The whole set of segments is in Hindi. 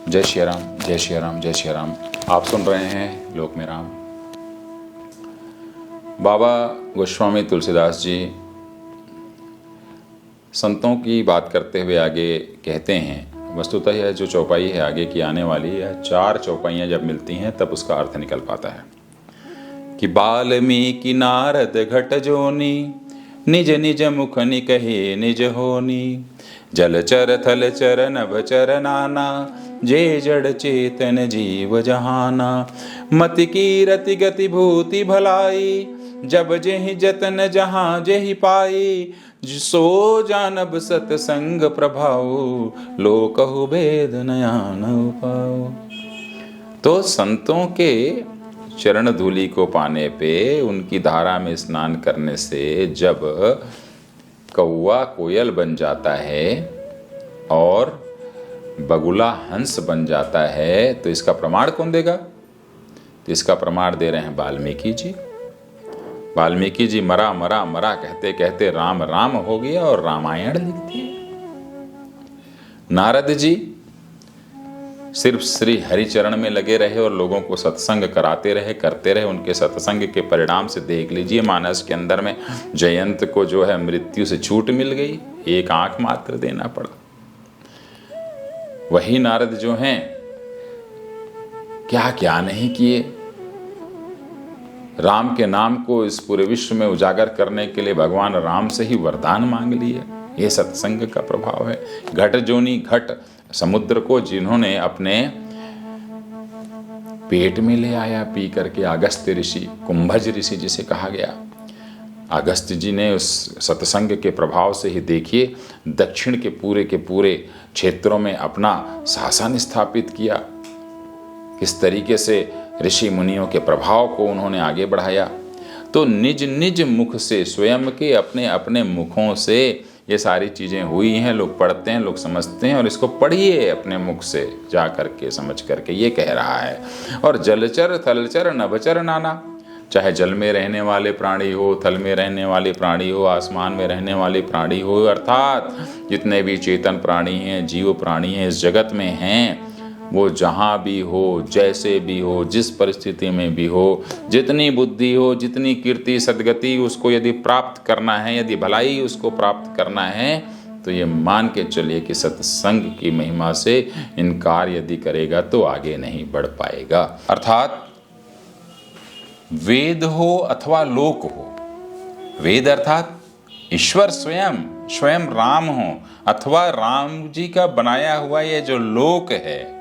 जय श्री राम, जय श्री राम, जय श्री राम। आप सुन रहे हैं लोक में राम। बाबा गोस्वामी तुलसीदास जी संतों की बात करते हुए आगे कहते हैं, वस्तुतः यह जो चौपाई है आगे की आने वाली है, 4 चौपाइयाँ जब मिलती हैं तब उसका अर्थ निकल पाता है कि बाल्मीकि नारद घट जोनी, निज निज मुख निकहे निज होनी, जलचर थलचर नभचर नाना, जे जड़ चेतन जीव जहाना, मति की रति गति भूति भलाई, जब जेहि जतन जहाँ जेहि पाई, सो जानब सतसंग प्रभाव, लोकहु भेद नया न पाओ। तो संतों के चरण धूलि को पाने पे, उनकी धारा में स्नान करने से जब कौवा कोयल बन जाता है और बगुला हंस बन जाता है, तो इसका प्रमाण कौन देगा? तो इसका प्रमाण दे रहे हैं वाल्मीकि जी। वाल्मीकि जी मरा मरा मरा कहते कहते राम राम हो गया और रामायण लिख दिए। नारद जी सिर्फ श्री हरिचरण में लगे रहे और लोगों को सत्संग कराते रहे, करते रहे। उनके सत्संग के परिणाम से देख लीजिए, मानस के अंदर में जयंत को जो है मृत्यु से छूट मिल गई, एक आंख मात्र देना पड़ा। वही नारद जो हैं क्या क्या नहीं किए, राम के नाम को इस पूरे विश्व में उजागर करने के लिए भगवान राम से ही वरदान मांग लिए। ये सत्संग का प्रभाव है। घट जोनी, घट समुद्र को जिन्होंने अपने पेट में ले आया पी करके, अगस्त्य ऋषि, कुंभज ऋषि जिसे कहा गया, अगस्त्य जी ने उस सत्संग के प्रभाव से ही देखिए दक्षिण के पूरे क्षेत्रों में अपना शासन स्थापित किया। किस तरीके से ऋषि मुनियों के प्रभाव को उन्होंने आगे बढ़ाया। तो निज निज मुख से, स्वयं के अपने अपने मुखों से ये सारी चीज़ें हुई हैं। लोग पढ़ते हैं, लोग समझते हैं, और इसको पढ़िए अपने मुख से जा करके, समझ करके, ये कह रहा है। और जलचर थलचर नभचर नाना, चाहे जल में रहने वाले प्राणी हो, थल में रहने वाले प्राणी हो, आसमान में रहने वाले प्राणी हो, अर्थात जितने भी चेतन प्राणी हैं, जीव प्राणी हैं इस जगत में हैं, वो जहाँ भी हो, जैसे भी हो, जिस परिस्थिति में भी हो, जितनी बुद्धि हो, जितनी कीर्ति सद्गति उसको यदि प्राप्त करना है, यदि भलाई उसको प्राप्त करना है, तो ये मान के चलिए कि सत्संग की महिमा से इनकार यदि करेगा तो आगे नहीं बढ़ पाएगा। अर्थात वेद हो अथवा लोक हो, वेद अर्थात ईश्वर स्वयं राम हो, अथवा राम जी का बनाया हुआ ये जो लोक है,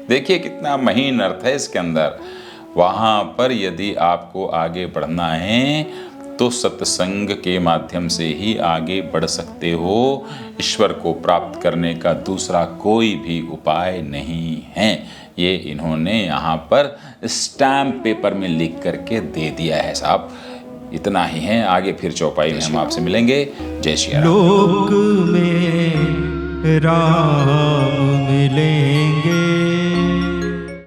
देखिए कितना महीन अर्थ है इसके अंदर। वहाँ पर यदि आपको आगे बढ़ना है तो सत्संग के माध्यम से ही आगे बढ़ सकते हो। ईश्वर को प्राप्त करने का दूसरा कोई भी उपाय नहीं है। ये इन्होंने यहाँ पर स्टैम्प पेपर में लिख करके दे दिया है साहब। इतना ही है, आगे फिर चौपाई में हम आपसे मिलेंगे। जय श्री राम। लोक में राम मिलेंगे।